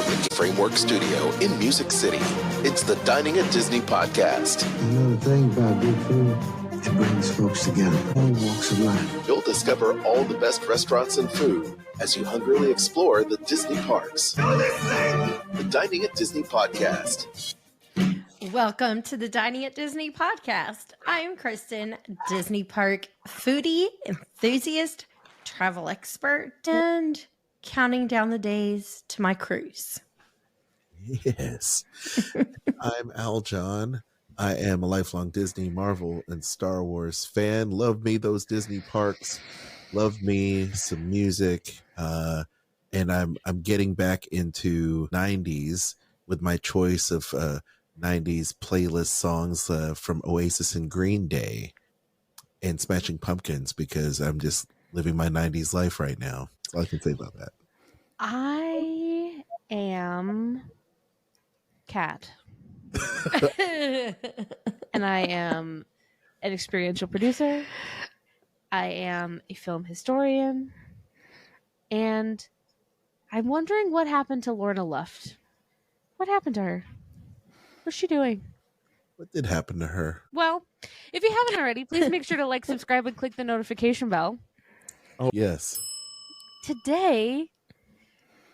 Framework Studio in Music City. It's the Dining at Disney podcast. You know the thing about good food? It brings folks together, all walks of life. You'll discover all the best restaurants and food as you hungrily explore the Disney parks. The Dining at Disney podcast. Welcome to the Dining at Disney podcast. I am Kristen, Disney park foodie, enthusiast, travel expert, and counting down the days to my cruise. Yes. I'm Al John. I am a lifelong Disney, Marvel, and Star Wars fan. Love me those Disney parks. Love me some music. And I'm getting back into 90s with my choice of 90s playlist songs from Oasis and Green Day and Smashing Pumpkins, because I'm just living my 90s life right now. That's all I can say about that. I am Kat. And I am an experiential producer. I am a film historian. And I'm wondering what happened to Lorna Luft. What happened to her? What's she doing? What did happen to her? Well, if you haven't already, please make sure to like, subscribe, and click the notification bell. Oh, yes. Today,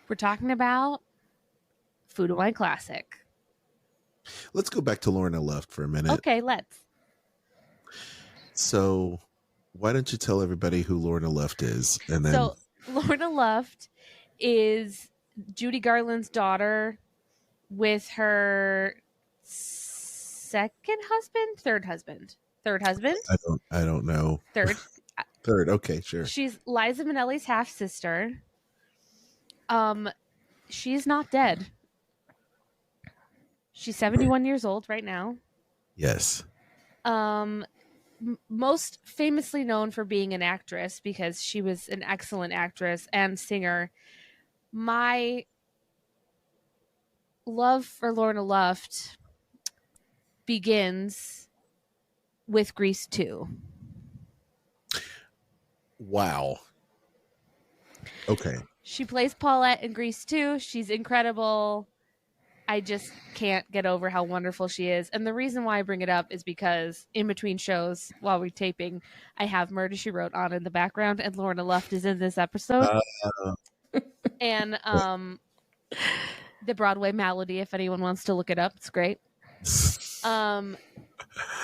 we're talking about Food and Wine Classic. Let's go back to Lorna Luft for a minute. Okay, let's. So, why don't you tell everybody who Lorna Luft is? And then, So, Lorna Luft is Judy Garland's daughter with her third husband. I don't know. Third. Okay, sure. She's Liza Minnelli's half sister. She's not dead. She's 71 years old right now. Yes. Most famously known for being an actress, because she was an excellent actress and singer. My love for Lorna Luft begins with Grease 2. Wow. Okay. She plays Paulette in Grease 2. She's incredible. I just can't get over how wonderful she is. And the reason why I bring it up is because in between shows, while we're taping, I have Murder, She Wrote on in the background, and Lorna Luft is in this episode. And the Broadway Malady, if anyone wants to look it up, it's great. And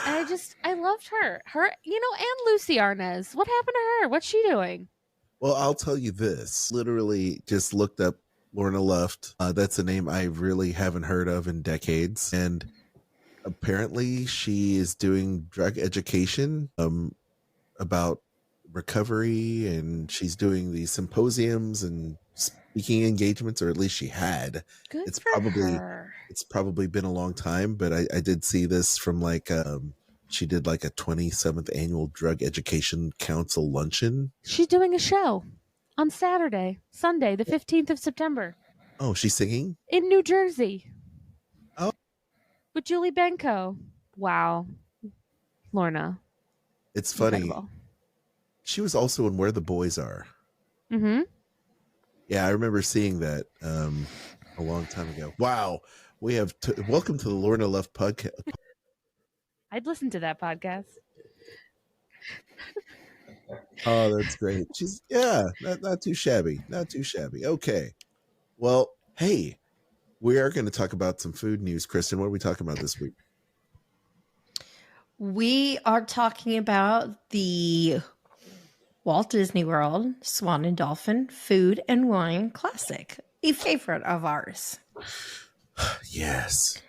I loved her. And Lucy Arnaz. What happened to her? What's she doing? Well, I'll tell you this. Literally just looked up Lorna Luft. That's a name I really haven't heard of in decades. And apparently she is doing drug education about recovery, and she's doing these symposiums and speaking engagements, or at least she had. Good It's for probably her. It's probably been a long time, but I did see this from she did like a 27th annual Drug Education Council luncheon. She's doing a show on Sunday, the 15th of September. Oh, she's singing? In New Jersey. Oh. With Julie Benko. Wow. Lorna. It's funny. Incredible. She was also in Where the Boys Are. Mm-hmm. Yeah, I remember seeing that a long time ago. Wow. We have welcome to the Lorna Luft podcast. I'd listen to that podcast. Oh, that's great. She's not too shabby. Not too shabby. Okay. Well, hey, we are going to talk about some food news. Kristen, what are we talking about this week? We are talking about the Walt Disney World Swan and Dolphin Food and Wine Classic, a favorite of ours. Yes.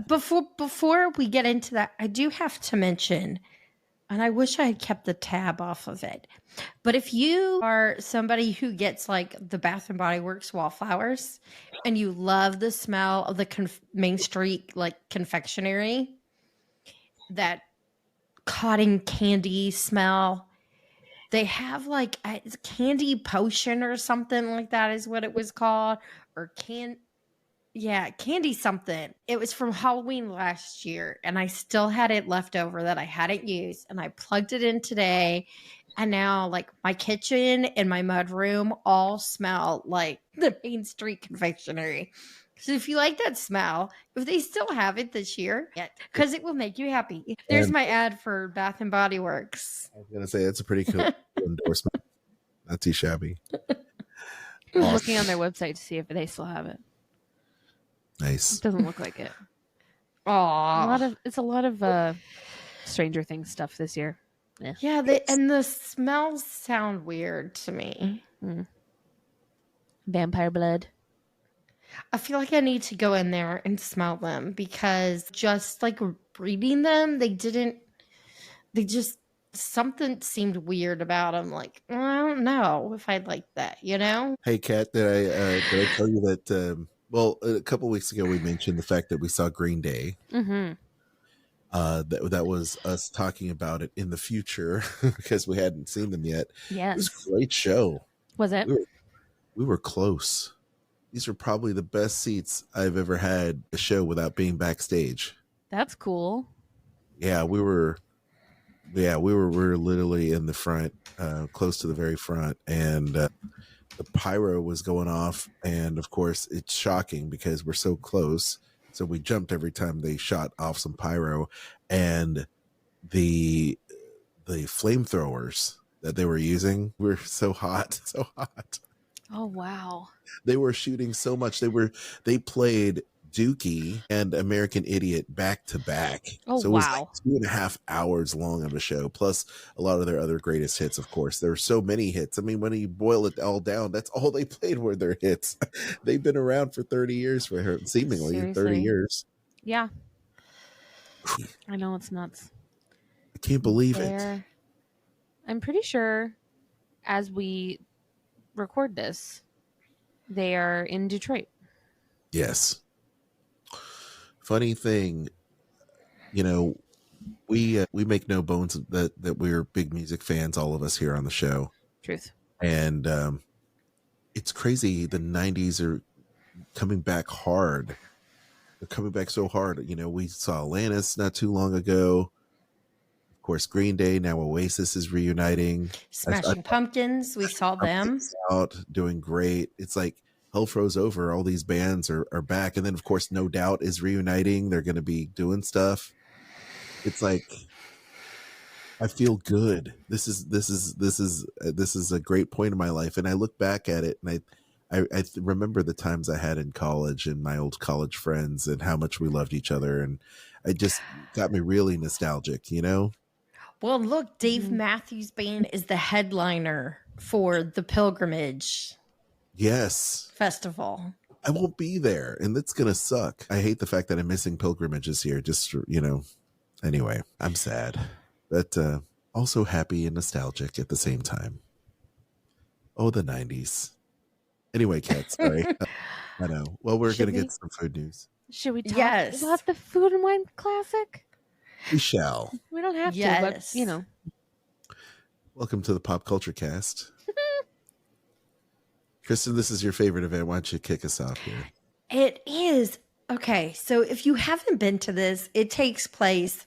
Before we get into that, I do have to mention, and I wish I had kept the tab off of it, but if you are somebody who gets like the Bath and Body Works wallflowers and you love the smell of the Main Street like confectionery, that cotton candy smell, they have like a candy potion or something like that is what it was called, or candy something. It was from Halloween last year, and I still had it left over that I hadn't used, and I plugged it in today, And now, like, my kitchen and my mudroom all smell like the Main Street Confectionery. So if you like that smell, if they still have it this year, because it will make you happy. There's And my ad for Bath and Body Works. I was going to say, that's a pretty cool endorsement. Not too shabby. I'm looking on their website to see if they still have it. Nice. It doesn't look like it. Aw. It's a lot of Stranger Things stuff this year. Yeah, and the smells sound weird to me. Vampire blood. I feel like I need to go in there and smell them because just like reading them, something seemed weird about them. Like, I don't know if I'd like that, you know? Hey, Kat, did I tell you that, well, a couple weeks ago we mentioned the fact that we saw Green Day. Mm-hmm. That was us talking about it in the future because we hadn't seen them yet. Yes. It was a great show. Was it? We were close. These were probably the best seats I've ever had a show without being backstage. That's cool. Yeah, we were literally in the front, close to the very front, and the pyro was going off, and of course it's shocking because we're so close. So we jumped every time they shot off some pyro, and the flamethrowers that they were using were so hot. Oh wow. They were shooting so much. They played Dookie and American Idiot back to back. Oh, so it was wow. like 2.5 hours long of a show, plus a lot of their other greatest hits, of course. There were so many hits. I mean, when you boil it all down, that's all they played were their hits. They've been around for 30 years for her, seemingly. Seriously? 30 years. Yeah. I know, it's nuts. I can't believe it. I'm pretty sure as we record this, they are in Detroit. Yes. Funny thing, you know, we make no bones that we're big music fans, all of us here on the show. Truth. And it's crazy. The 90s are coming back hard. They're coming back so hard. You know, we saw Alanis not too long ago. Of course, Green Day. Now Oasis is reuniting. Smashing Pumpkins. We saw them out doing great. It's like hell froze over. All these bands are back. And then, of course, No Doubt is reuniting. They're going to be doing stuff. It's like, I feel good. This is a great point in my life. And I look back at it and I remember the times I had in college and my old college friends and how much we loved each other. And it just got me really nostalgic, you know? Well, look, Dave Matthews Band is the headliner for the Pilgrimage Festival. I won't be there, and that's going to suck. I hate the fact that I'm missing pilgrimages here. Just, you know, anyway, I'm sad, but also happy and nostalgic at the same time. Oh, the 90s. Anyway, Kat, sorry. I know. Well, we're going to get some food news. Should we talk Yes. about the Food and Wine Classic? We shall. We don't have to, but, you know. Welcome to the Pop Culture Cast. Kristen, this is your favorite event. Why don't you kick us off here? It is. Okay, so if you haven't been to this, it takes place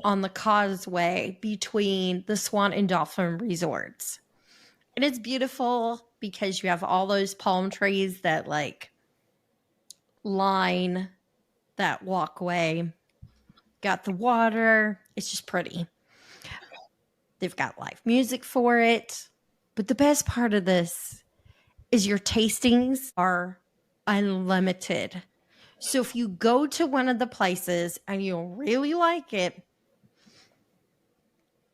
on the causeway between the Swan and Dolphin resorts. And it's beautiful because you have all those palm trees that like line that walkway. Got the water. It's just pretty. They've got live music for it. But the best part of this is your tastings are unlimited. So if you go to one of the places and you really like it,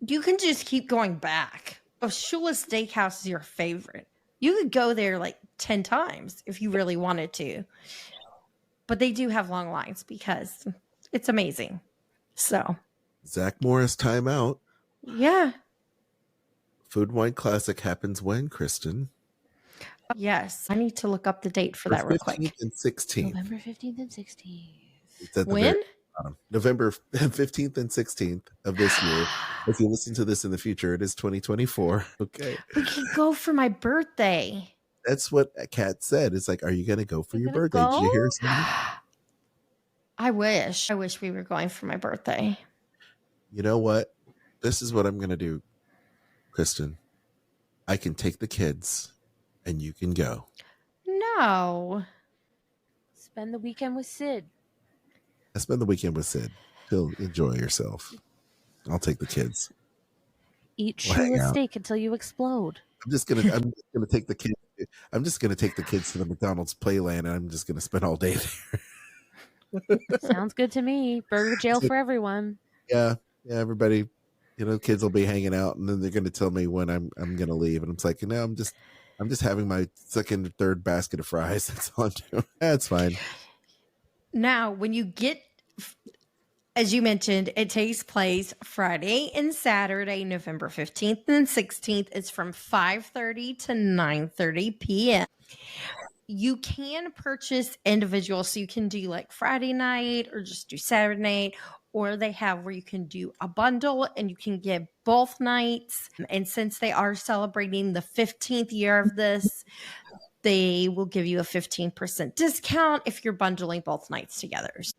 you can just keep going back. Oh, Shula's Steakhouse is your favorite. You could go there like 10 times if you really wanted to. But they do have long lines because it's amazing. So, Zach Morris timeout. Yeah. Food Wine Classic happens when, Kristen? Yes. I need to look up the date for that real quick. 15th and 16th. November 15th and 16th. It's at the When? very bottom. November 15th and 16th of this year. If you listen to this in the future, it is 2024. Okay. We can go for my birthday. That's what Kat said. It's like, are you going to go for You your gonna birthday? Did you go? hear something? I wish we were going for my birthday. You know what? This is what I'm going to do. Kristen, I can take the kids and you can go. No. Spend the weekend with Sid. I spend the weekend with Sid. He'll enjoy yourself. I'll take the kids. Eat We'll hang shoeless out. steak until you explode. I'm just gonna take the kids. I'm just gonna take the kids to the McDonald's Playland, and I'm just gonna spend all day there. Sounds good to me. Burger jail for everyone. Yeah, everybody, kids will be hanging out, and then they're gonna tell me when I'm gonna leave, and I'm just like, I'm just having my second or third basket of fries. That's all I'm doing. That's fine. Now, when you get, as you mentioned, it takes place Friday and Saturday, November 15th and 16th. It's from 5:30 to 9:30 p.m. You can purchase individual, so you can do like Friday night or just do Saturday night, or they have where you can do a bundle and you can get both nights. And since they are celebrating the 15th year of this, they will give you a 15% discount if you're bundling both nights together. So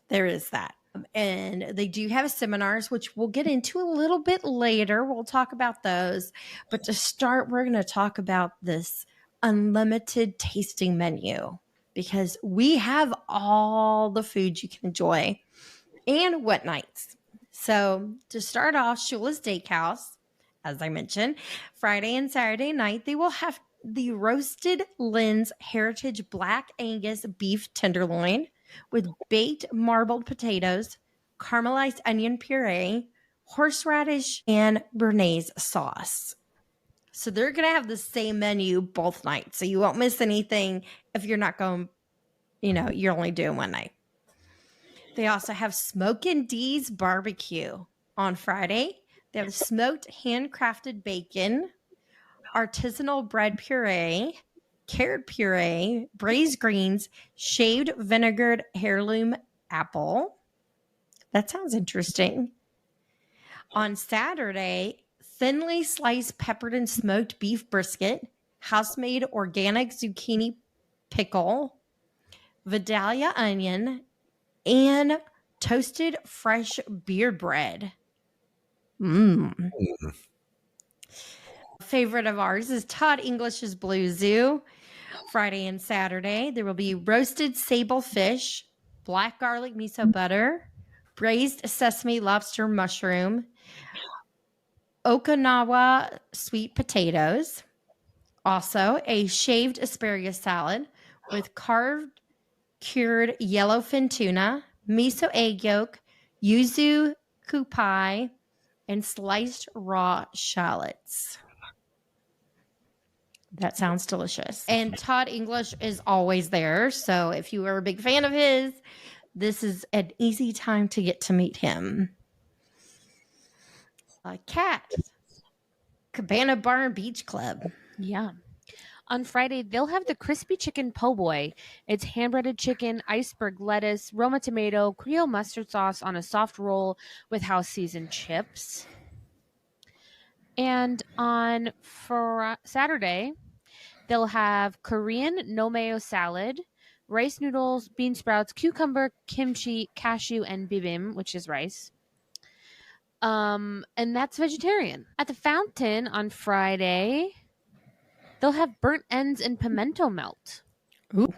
there is that. And they do have seminars, which we'll get into a little bit later. We'll talk about those. But to start, we're going to talk about this unlimited tasting menu, because we have all the food you can enjoy and what nights. So to start off, Shula's Steakhouse, as I mentioned, Friday and Saturday night, they will have the roasted Lynn's Heritage Black Angus beef tenderloin with baked marbled potatoes, caramelized onion puree, horseradish, and béarnaise sauce. So they're going to have the same menu both nights. So you won't miss anything if you're not going, you're only doing one night. They also have Smokin' D's Barbecue on Friday. They have smoked handcrafted bacon, artisanal bread puree, carrot puree, braised greens, shaved vinegared heirloom apple. That sounds interesting. On Saturday, thinly sliced peppered and smoked beef brisket, house-made organic zucchini pickle, Vidalia onion, and toasted fresh beard bread. Favorite of ours is Todd English's Blue Zoo. Friday and Saturday, there will be roasted sable fish, black garlic miso butter, braised sesame lobster mushroom, Okinawa sweet potatoes. Also, a shaved asparagus salad with carved cured yellowfin tuna, miso egg yolk, yuzu kupai, and sliced raw shallots. That sounds delicious. And Todd English is always there. So if you are a big fan of his, this is an easy time to get to meet him. Cat, Cabana Bar and Beach Club. Yeah. On Friday, they'll have the crispy chicken po' boy. It's hand-breaded chicken, iceberg lettuce, Roma tomato, Creole mustard sauce on a soft roll with house-seasoned chips. And on Saturday, they'll have Korean no mayo salad, rice noodles, bean sprouts, cucumber, kimchi, cashew, and bibim, which is rice. And that's vegetarian. At the Fountain on Friday, they'll have burnt ends and pimento melt. Ooh.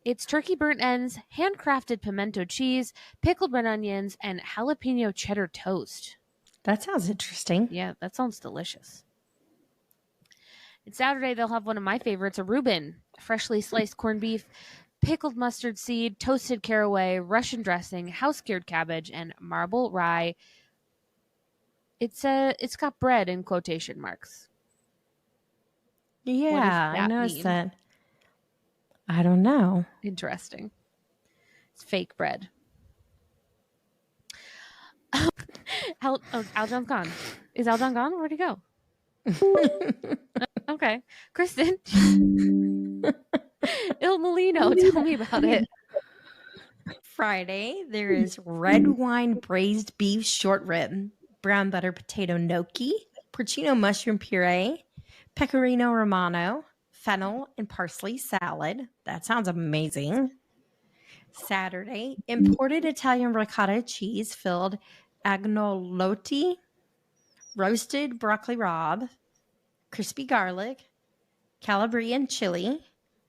It's turkey burnt ends, handcrafted pimento cheese, pickled red onions, and jalapeno cheddar toast. That sounds interesting. Yeah, that sounds delicious. And Saturday, they'll have one of my favorites, a Reuben, freshly sliced corned beef, pickled mustard seed, toasted caraway, Russian dressing, house-cured cabbage, and marble rye. It's got bread in quotation marks. Yeah, I noticed mean? that. I don't know. Interesting. It's fake bread. Aljon's gone. Is Aljon gone? Where'd he go? Okay. Kristen. Il Molino, tell me about it. Friday, there is red wine braised beef short rib, brown butter potato gnocchi, porcino mushroom puree, pecorino romano, fennel and parsley salad. That sounds amazing. Saturday, imported Italian ricotta cheese filled agnolotti, roasted broccoli rabe, crispy garlic, Calabrian chili,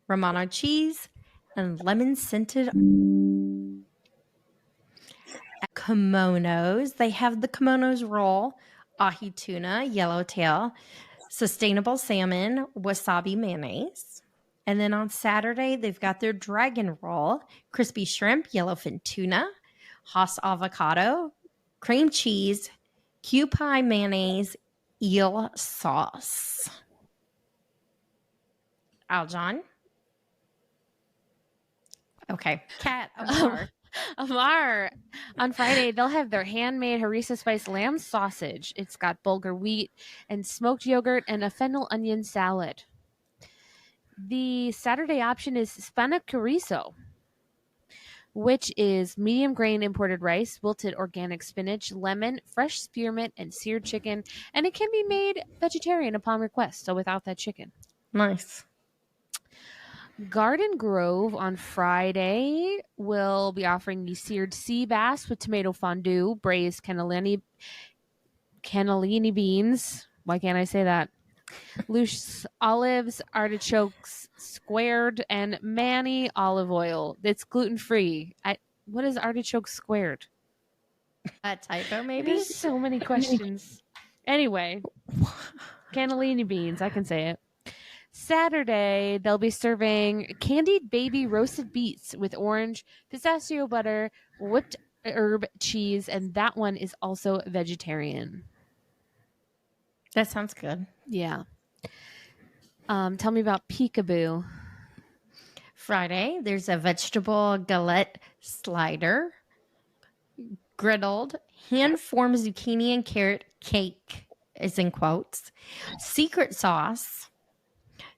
Romano cheese, and lemon scented kimonos. They have the kimonos roll, ahi tuna, yellowtail, sustainable salmon, wasabi mayonnaise. And then on Saturday, they've got their dragon roll, crispy shrimp, yellowfin tuna, Haas avocado, cream cheese, Kewpie mayonnaise, eel sauce. Aljon? Okay. Kat, Amar. Amar, on Friday, they'll have their handmade harissa spice lamb sausage. It's got bulgur wheat and smoked yogurt and a fennel onion salad. The Saturday option is spana chorizo, which is medium grain imported rice, wilted organic spinach, lemon, fresh spearmint, and seared chicken. And it can be made vegetarian upon request, so without that chicken. Nice. Garden Grove on Friday will be offering the seared sea bass with tomato fondue, braised cannellini beans. Why can't I say that? Loose olives, artichokes squared, and Manny olive oil. It's gluten-free. What is artichoke squared? A typo, maybe? There's so many questions. Anyway, cannellini beans. I can say it. Saturday, they'll be serving candied baby roasted beets with orange, pistachio butter, whipped herb cheese, and that one is also vegetarian. That sounds good. Yeah. Tell me about Peekaboo. Friday, there's a vegetable galette slider, griddled, hand-formed zucchini and carrot cake, is in quotes, secret sauce,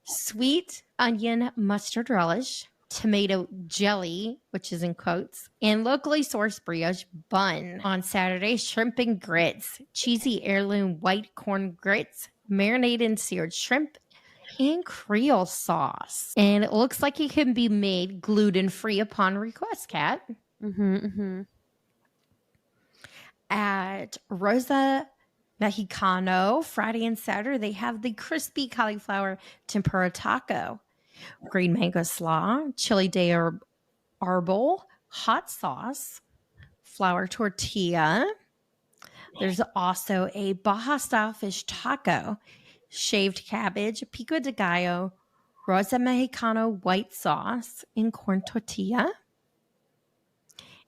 sweet onion mustard relish, tomato jelly, which is in quotes, and locally sourced brioche bun. On Saturday, shrimp and grits, cheesy heirloom white corn grits, marinated in seared shrimp, and Creole sauce. And it looks like it can be made gluten-free upon request, Kat. At Rosa Mexicano, Friday and Saturday, they have the crispy cauliflower tempura taco, green mango slaw, chili de arbol, hot sauce, flour tortilla. There's also a Baja style fish taco, shaved cabbage, pico de gallo, Rosa Mexicano white sauce, and corn tortilla.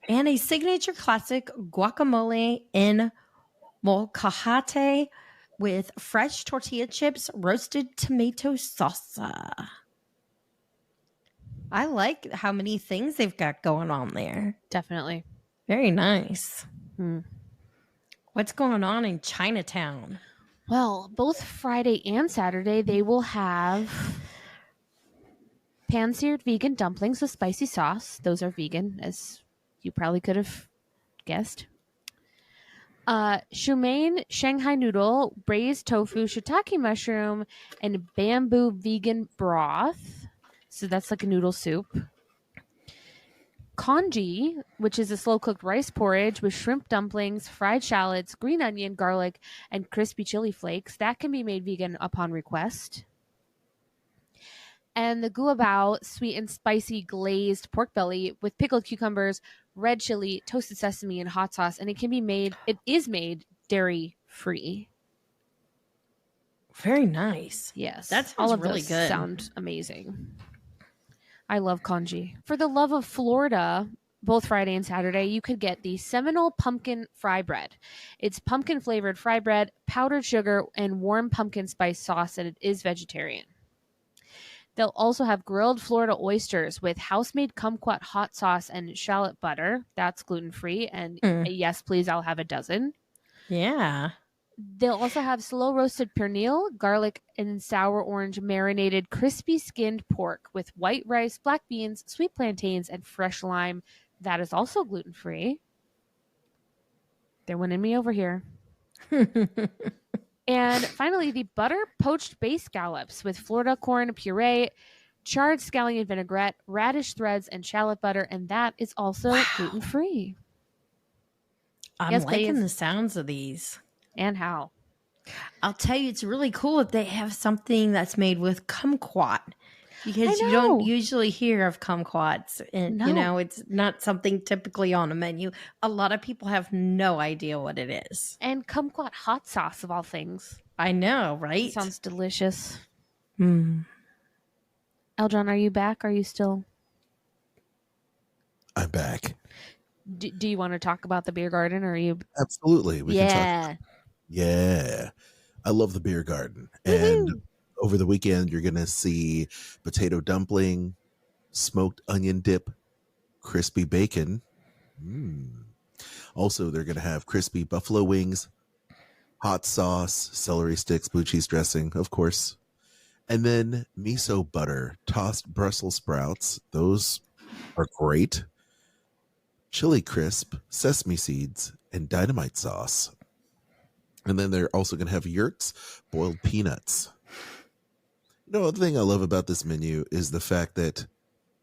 And a signature classic guacamole in molcajete with fresh tortilla chips, roasted tomato salsa. I like how many things they've got going on there. Definitely. Very nice. What's going on in Chinatown? Well, both Friday and Saturday, they will have pan-seared vegan dumplings with spicy sauce. Those are vegan, as you probably could have guessed. Shumain Shanghai noodle, braised tofu, shiitake mushroom, and bamboo vegan broth. So that's like a noodle soup. Congee, which is a slow-cooked rice porridge with shrimp dumplings, fried shallots, green onion, garlic, and crispy chili flakes. That can be made vegan upon request. And the guabao, sweet and spicy glazed pork belly with pickled cucumbers, red chili, toasted sesame, and hot sauce. And it is made dairy-free. Very nice. Yes. That all sounds of really those good. sound amazing. I love congee. For the love of Florida, both Friday and Saturday, you could get the Seminole Pumpkin Fry Bread. It's pumpkin-flavored fry bread, powdered sugar, and warm pumpkin spice sauce, and it is vegetarian. They'll also have grilled Florida oysters with house-made kumquat hot sauce and shallot butter. That's gluten-free, and yes, please, I'll have a dozen. Yeah. They'll also have slow-roasted pernil, garlic, and sour orange marinated crispy skinned pork with white rice, black beans, sweet plantains, and fresh lime. That is also gluten-free. They're winning me over here. And finally, the butter poached bay scallops with Florida corn puree, charred scallion vinaigrette, radish threads, and shallot butter. And that is also gluten-free. I'm Yes, liking please. the sounds of these. And how? I'll tell you, it's really cool if they have something that's made with kumquat, because I you don't know. usually hear of kumquats, and No. it's not something typically on a menu. A lot of people have no idea what it is. And kumquat hot sauce of all things. I know, right? It sounds delicious. Mm. Eljon, are you back? Are you still? I'm back. Do you want to talk about the beer garden, or are you? Absolutely. We can talk. Yeah. I love the beer garden. And Woohoo! over the weekend, you're going to see potato dumpling, smoked onion dip, crispy bacon. Also, they're going to have crispy buffalo wings, hot sauce, celery sticks, blue cheese dressing, of course. And then miso butter, tossed Brussels sprouts. Those are great. Chili crisp, sesame seeds, and dynamite sauce. And then they're also going to have yurts, boiled peanuts. The thing I love about this menu is the fact that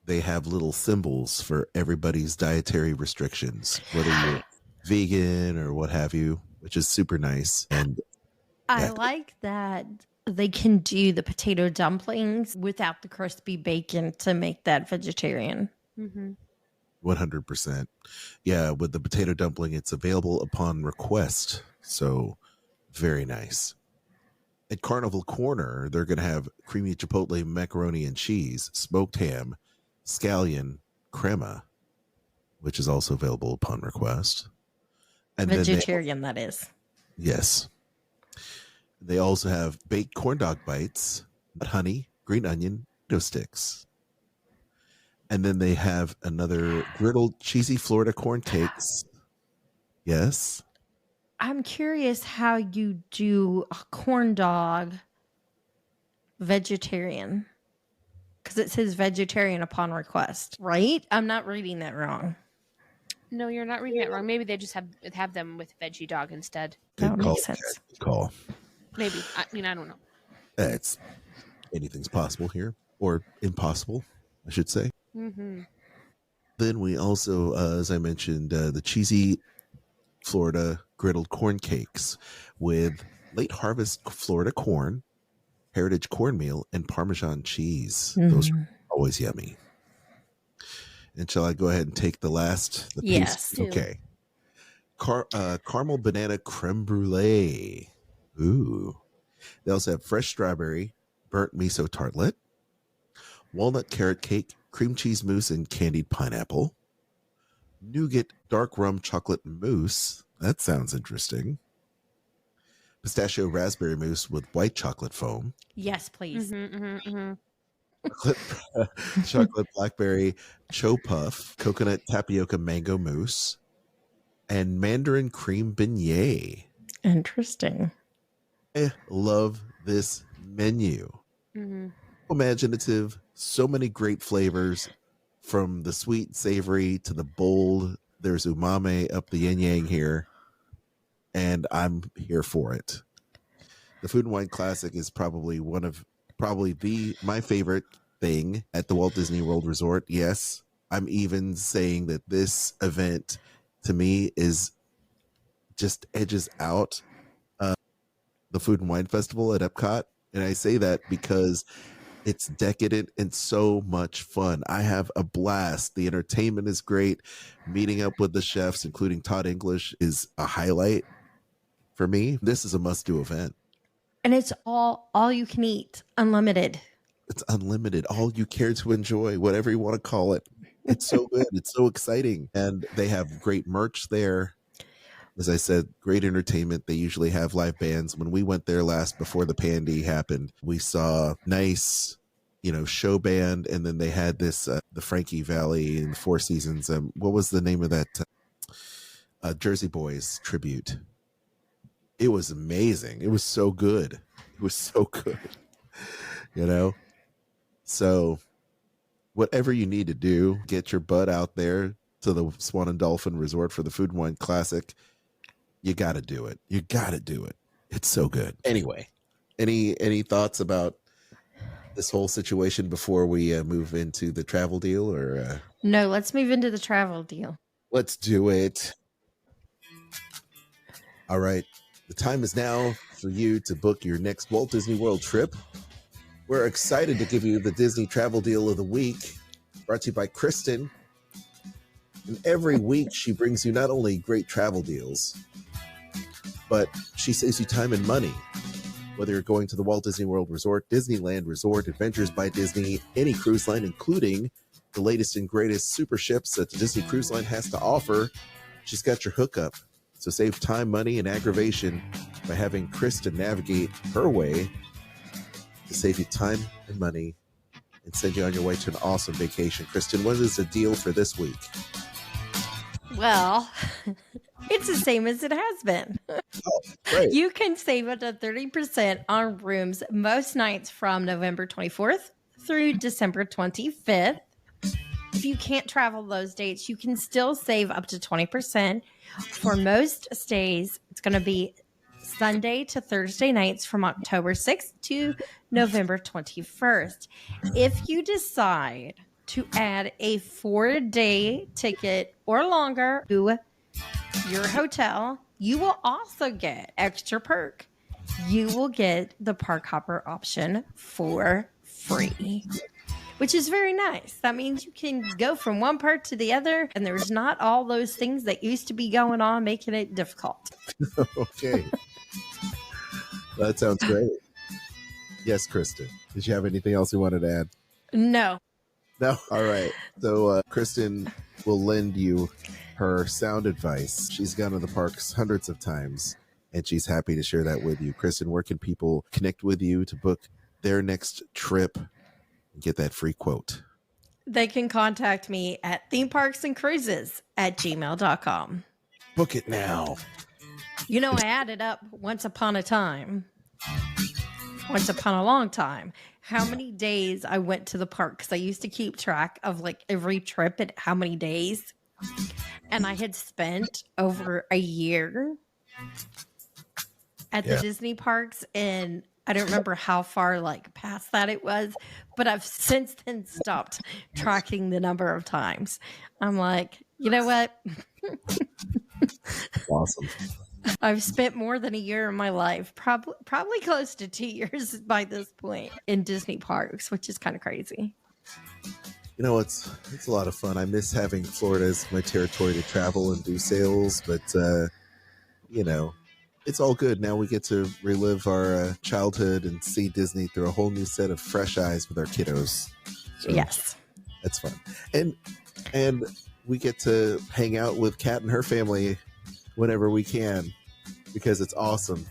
they have little symbols for everybody's dietary restrictions, whether you're vegan or what have you, which is super nice. And I like that they can do the potato dumplings without the crispy bacon to make that vegetarian. 100%. Yeah, with the potato dumpling, it's available upon request. So very nice. At Carnival Corner, they're going to have creamy chipotle macaroni and cheese, smoked ham, scallion, crema, which is also available upon request. And Vegetarian, that is. Yes. They also have baked corn dog bites, honey, green onion, potato sticks. And then they have another griddled cheesy Florida corn cakes. Yes. I'm curious how you do a corn dog vegetarian, because it says vegetarian upon request, right? I'm not reading that wrong. No, you're not reading that wrong. Maybe they just have them with veggie dog instead. That Good makes sense. Good call. Maybe. I don't know. It's anything's possible here, or impossible, I should say. Then we also, as I mentioned, the cheesy Florida griddled corn cakes with late harvest Florida corn, heritage cornmeal, and Parmesan cheese. Those are always yummy. And shall I go ahead and take the Yes. piece? Okay. Caramel banana creme brulee. Ooh. They also have fresh strawberry, burnt miso tartlet, walnut carrot cake, cream cheese mousse, and candied pineapple. Nougat dark rum chocolate mousse. That sounds interesting. Pistachio raspberry mousse with white chocolate foam. Yes, please. Chocolate blackberry cho puff, coconut tapioca mango mousse, and mandarin cream beignet. Interesting. I love this menu. Imaginative, so many great flavors, from the sweet, savory to the bold. There's umami up the yin yang here, and I'm here for it. The Food and Wine Classic is probably my favorite thing at the Walt Disney World Resort. Yes, I'm even saying that this event to me is just edges out the Food and Wine Festival at Epcot. And I say that because it's decadent and so much fun. I have a blast. The entertainment is great. Meeting up with the chefs, including Todd English, is a highlight for me. This is a must-do event. And it's all you can eat, unlimited. It's unlimited. All you care to enjoy, whatever you want to call it. It's so good. It's so exciting. And they have great merch there. As I said, great entertainment. They usually have live bands. When we went there last before the pandy happened, we saw nice, show band. And then they had this, the Frankie Valley and Four Seasons. What was the name of that? Jersey Boys tribute. It was amazing. It was so good. It was so good. So whatever you need to do, get your butt out there to the Swan and Dolphin Resort for the Food and Wine Classic. You got to do it. You got to do it. It's so good. Anyway, any thoughts about this whole situation before we move into the travel deal? Or No, let's move into the travel deal. Let's do it. All right. The time is now for you to book your next Walt Disney World trip. We're excited to give you the Disney Travel Deal of the Week, brought to you by Kristen. And every week she brings you not only great travel deals, but she saves you time and money. Whether you're going to the Walt Disney World Resort, Disneyland Resort, Adventures by Disney, any cruise line, including the latest and greatest super ships that the Disney Cruise Line has to offer, she's got your hookup. So save time, money, and aggravation by having Kristen navigate her way to save you time and money and send you on your way to an awesome vacation. Kristen, what is the deal for this week? Well, it's the same as it has been. Oh, great. You can save up to 30% on rooms most nights from November 24th through December 25th. If you can't travel those dates, you can still save up to 20%. For most stays, it's going to be Sunday to Thursday nights from October 6th to November 21st. If you decide to add a 4-day ticket or longer to your hotel, you will also get extra perk. You will get the park hopper option for free, which is very nice. That means you can go from one part to the other, and there's not all those things that used to be going on, making it difficult. Okay. That sounds great. Yes, Kristen. Did you have anything else you wanted to add? No. No? All right. So Kristen will lend you her sound advice. She's gone to the parks hundreds of times, and she's happy to share that with you. Kristen, where can people connect with you to book their next trip and get that free quote? They can contact me at themeparksandcruises@gmail.com. Book it now. You know, I added up once upon a time, once upon a long time, how many days I went to the park, because I used to keep track of like every trip and how many days. And I had spent over a year at the Disney parks, and I don't remember how far like past that it was, but I've since then stopped tracking the number of times. I'm like, you know what? Awesome. I've spent more than a year of my life, probably close to 2 years by this point, in Disney parks, which is kind of crazy. You know, it's a lot of fun. I miss having Florida as my territory to travel and do sales, but you know, it's all good. Now we get to relive our childhood and see Disney through a whole new set of fresh eyes with our kiddos. So yes, that's fun. And we get to hang out with Kat and her family whenever we can, because it's awesome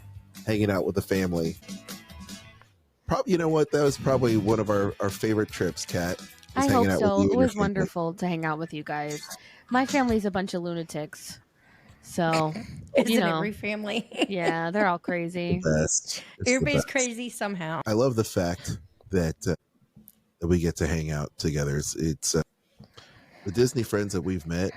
hanging out with the family. You know what? That was probably one of our favorite trips, Kat. I hope so. It was wonderful to hang out with you guys. My family's a bunch of lunatics. So, isn't every family? Yeah, they're all crazy. Everybody's crazy somehow. I love the fact that we get to hang out together. It's the Disney friends that we've met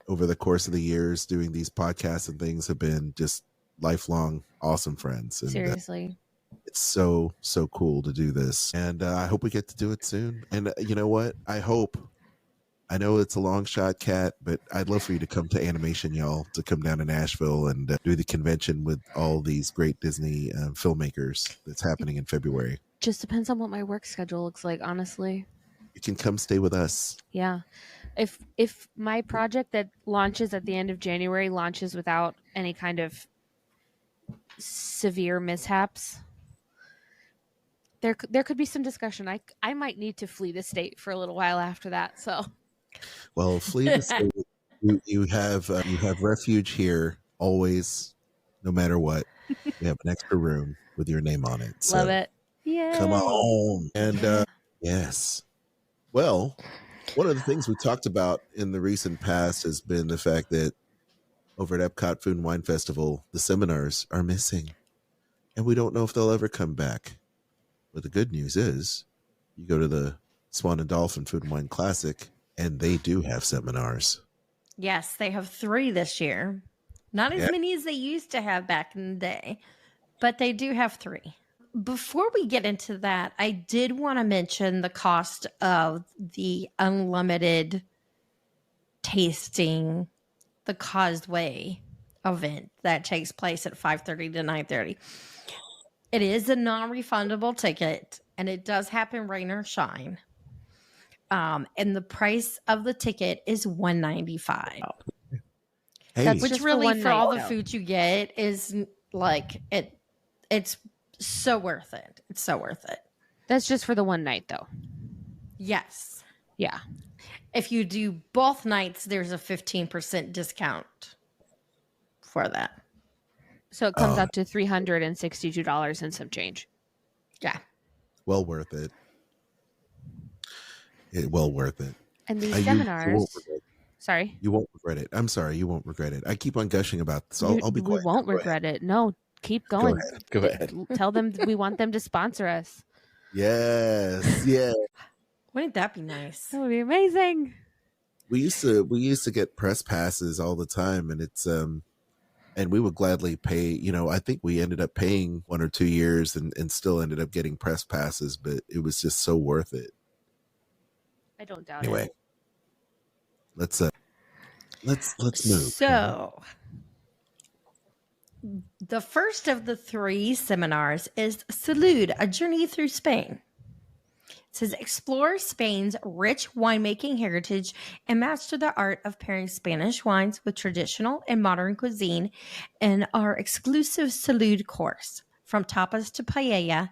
over the course of the years doing these podcasts and things have been just lifelong awesome friends. And, seriously. It's so cool to do this. And I hope we get to do it soon. And you know what? I know it's a long shot, Kat, but I'd love for you to come to Animation, y'all, to come down to Nashville and do the convention with all these great Disney filmmakers that's happening in February. Just depends on what my work schedule looks like, honestly. You can come stay with us. Yeah. If my project that launches at the end of January launches without any kind of severe mishaps, there could be some discussion. I might need to flee the state for a little while after that. So, well, flee the state. You have refuge here always, no matter what. We have an extra room with your name on it. So love it. Yeah. Come on. And yes. Well, one of the things we talked about in the recent past has been the fact that over at Epcot Food and Wine Festival, the seminars are missing. And we don't know if they'll ever come back. But the good news is you go to the Swan and Dolphin Food and Wine Classic, and they do have seminars. Yes, they have 3 this year. Not as many as they used to have back in the day, but they do have 3. Before we get into that, I did want to mention the cost of the unlimited tasting, the Causeway event that takes place at 5:30 to 9:30. It is a non-refundable ticket, and it does happen rain or shine. And the price of the ticket is $195. Hey, That's Which just for really, one for night, all the though. food you get, is like it's so worth it. It's so worth it. That's just for the one night, though. Yes. Yeah. If you do both nights, there's a 15% discount for that. So it comes out to $362 and some change. Yeah. well worth it. Well worth it. And these You seminars. won't regret it. Sorry. You won't regret it. I'm sorry, you won't regret it. I keep on gushing about this. I'll be We quiet. won't Go ahead. regret it. No, keep Go going. ahead. Go ahead. Tell them we want them to sponsor us. Yes. Yeah. Wouldn't that be nice? That would be amazing. We used to get press passes all the time, and it's and we would gladly pay. I think we ended up paying 1 or 2 years and still ended up getting press passes, but it was just so worth it. I don't doubt Anyway, it. let's move. So, the first of the 3 seminars is Salud, A Journey Through Spain. It says, explore Spain's rich winemaking heritage and master the art of pairing Spanish wines with traditional and modern cuisine in our exclusive Salud course. From tapas to paella,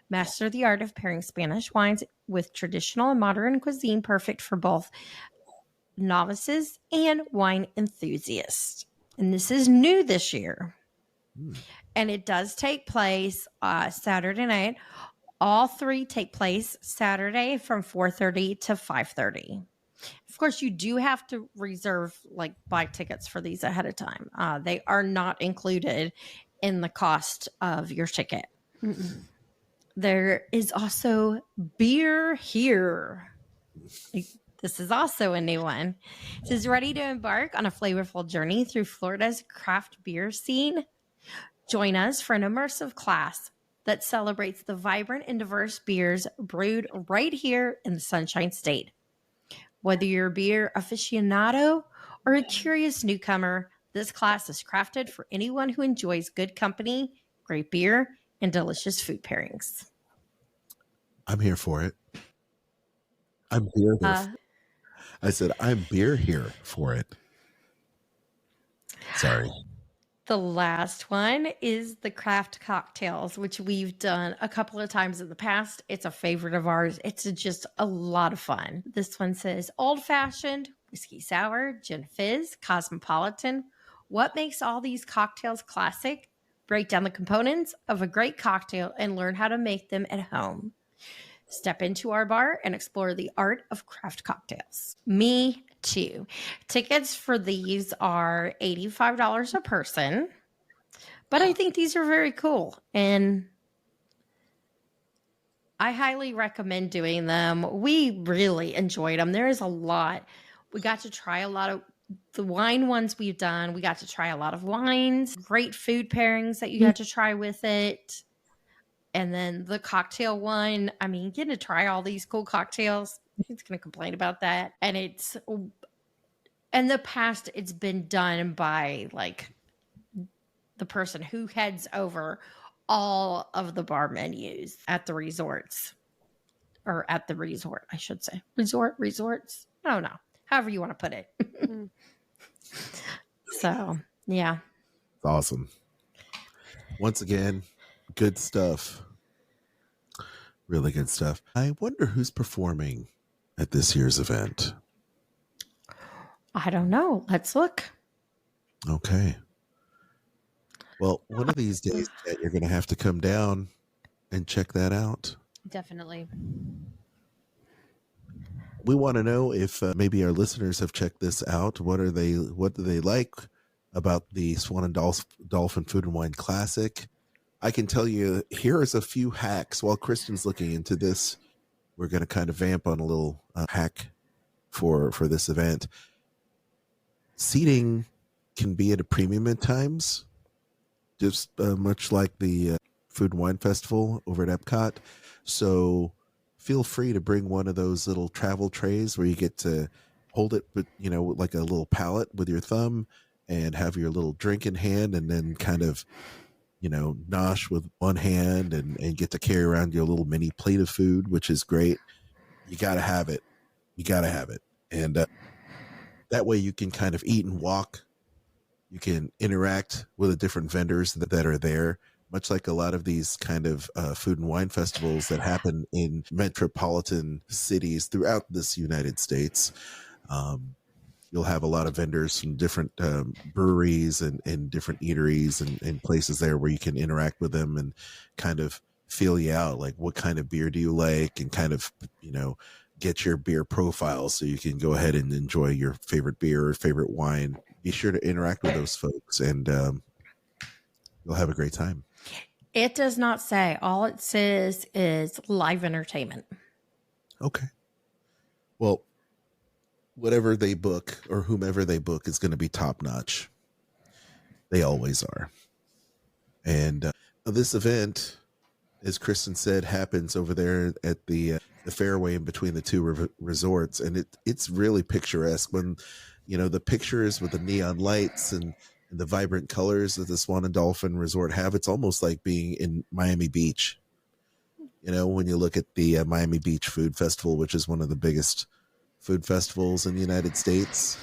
master the art of pairing Spanish wines with traditional and modern cuisine, perfect for both novices and wine enthusiasts. And this is new this year. And it does take place Saturday night. All 3 take place Saturday from 4:30 to 5:30. Of course, you do have to reserve, buy tickets for these ahead of time. They are not included in the cost of your ticket. Mm-mm. There is also beer here. This is also a new one. It says, ready to embark on a flavorful journey through Florida's craft beer scene? Join us for an immersive class that celebrates the vibrant and diverse beers brewed right here in the Sunshine State. Whether you're a beer aficionado or a curious newcomer, this class is crafted for anyone who enjoys good company, great beer, and delicious food pairings. I'm here for it. I'm beer here. I said I'm beer here for it. Sorry. The last one is the craft cocktails, which we've done a couple of times in the past. It's a favorite of ours. It's just a lot of fun. This one says old fashioned, whiskey sour, gin fizz, cosmopolitan. What makes all these cocktails classic? Break down the components of a great cocktail and learn how to make them at home. Step into our bar and explore the art of craft cocktails. Me too. Tickets for these are $85 a person, but I think these are very cool, and I highly recommend doing them. We really enjoyed them. There is a lot. We got to try a lot of the wine ones we've done. We got to try a lot of wines, great food pairings that you got to try with it. And then the cocktail one, I mean, getting to try all these cool cocktails. Who's going to complain about that? And it's, in the past, it's been done by the person who heads over all of the bar menus at the resorts, or at the resort, I should say. Resorts? I don't know. However you want to put it. So, yeah. Awesome. Once again, good stuff. Really good stuff. I wonder who's performing at this year's event. I don't know. Let's look. Okay. Well, one of these days, you're going to have to come down and check that out. Definitely. We want to know if maybe our listeners have checked this out. What do they like about the Swan and Dolphin Food and Wine Classic? I can tell you, here is a few hacks. While Kristen's looking into this, we're going to kind of vamp on a little hack for this event. Seating can be at a premium at times, just much like the Food and Wine Festival over at Epcot. So feel free to bring one of those little travel trays where you get to hold it, but like a little palette with your thumb and have your little drink in hand, and then kind of, nosh with one hand and get to carry around your little mini plate of food, which is great. You got to have it. You got to have it. And that way you can kind of eat and walk. You can interact with the different vendors that are there, much like a lot of these kind of food and wine festivals that happen in metropolitan cities throughout this United States. You'll have a lot of vendors from different breweries and different eateries and places there where you can interact with them and kind of feel you out, like what kind of beer do you like, and kind of, get your beer profile so you can go ahead and enjoy your favorite beer or favorite wine. Be sure to interact with those folks, and you'll have a great time. It does not say. All it says is live entertainment. Okay. Well, whatever they book or whomever they book is going to be top notch. They always are. And this event, as Kristen said, happens over there at the fairway in between the two resorts, and it's really picturesque. When the pictures with the neon lights and the vibrant colors that the Swan and Dolphin Resort have, it's almost like being in Miami Beach. When you look at the Miami Beach Food Festival, which is one of the biggest food festivals in the United States,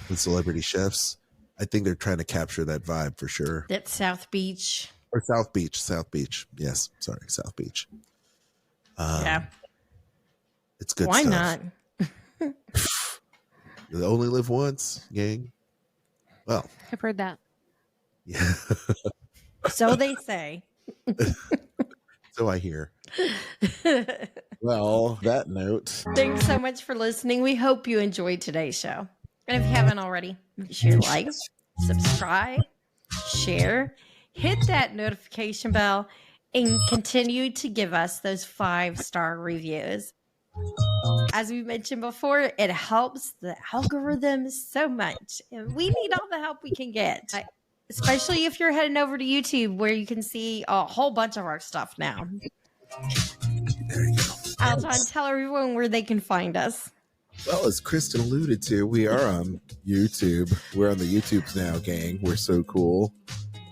with celebrity chefs, I think they're trying to capture that vibe for sure. That's South Beach. Or South Beach. Yes, sorry, South Beach. Yeah. It's good Why stuff. not? You only live once, gang. Well, I've heard that. yeah. So they say. So I hear. Well, that note. Thanks so much for listening. We hope you enjoyed today's show. And if you haven't already, make sure you like, subscribe, share, hit that notification bell, and continue to give us those 5-star reviews. As we mentioned before, it helps the algorithm so much. And we need all the help we can get, especially if you're heading over to YouTube, where you can see a whole bunch of our stuff now. There you go. Aljon, tell everyone where they can find us. Well, as Kristen alluded to, we are on YouTube. We're on the YouTubes now, gang. We're so cool.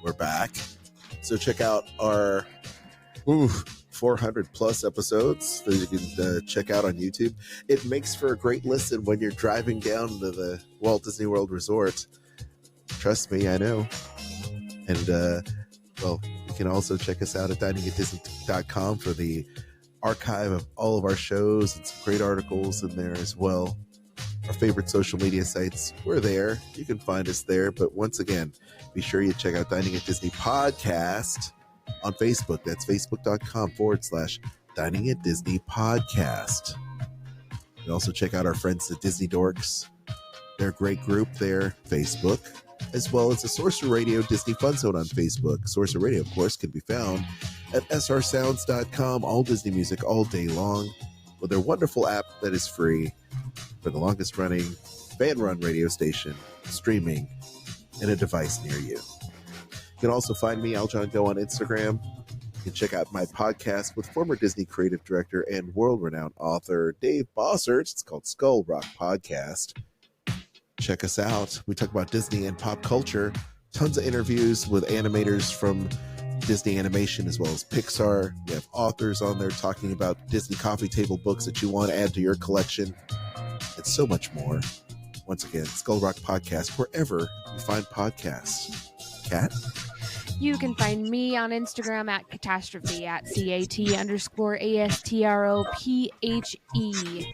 We're back. So check out our 400 plus episodes that you can check out on YouTube. It makes for a great listen when you're driving down to the Walt Disney World Resort. Trust me, I know. And, you can also check us out at diningatdisney.com for the archive of all of our shows and some great articles in there as well. Our favorite social media sites, we're there. You can find us there. But once again, be sure you check out Dining at Disney Podcast on Facebook. That's facebook.com/Dining at Disney Podcast. You also check out our friends at Disney Dorks. They're a great group there, Facebook, as well as the Sorcerer Radio Disney Fun Zone on Facebook. Sorcerer Radio, of course, can be found at srsounds.com. All Disney music all day long with their wonderful app that is free for the longest running fan-run radio station streaming in a device near you. You can also find me, Aljon Go, on Instagram. You can check out my podcast with former Disney creative director and world-renowned author Dave Bossert. It's called Skull Rock Podcast. Check us out. We talk about Disney and pop culture. Tons of interviews with animators from Disney Animation as well as Pixar. We have authors on there talking about Disney coffee table books that you want to add to your collection. And so much more. Once again, Skull Rock Podcast, wherever you find podcasts. Kat? You can find me on Instagram at Catastrophe, at CAT_ASTROPHE.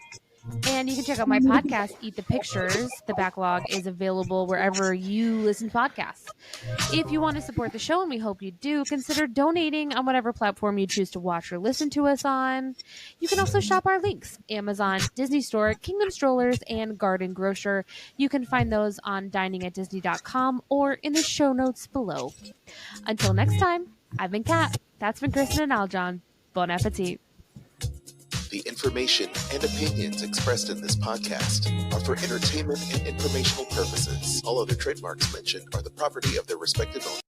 And you can check out my podcast, Eat the Pictures. The backlog is available wherever you listen to podcasts. If you want to support the show, and we hope you do, consider donating on whatever platform you choose to watch or listen to us on. You can also shop our links: Amazon, Disney Store, Kingdom Strollers, and Garden Grocer. You can find those on diningatdisney.com or in the show notes below. Until next time, I've been Kat. That's been Kristen and Aljon. Bon appetit. The information and opinions expressed in this podcast are for entertainment and informational purposes. All other trademarks mentioned are the property of their respective owners.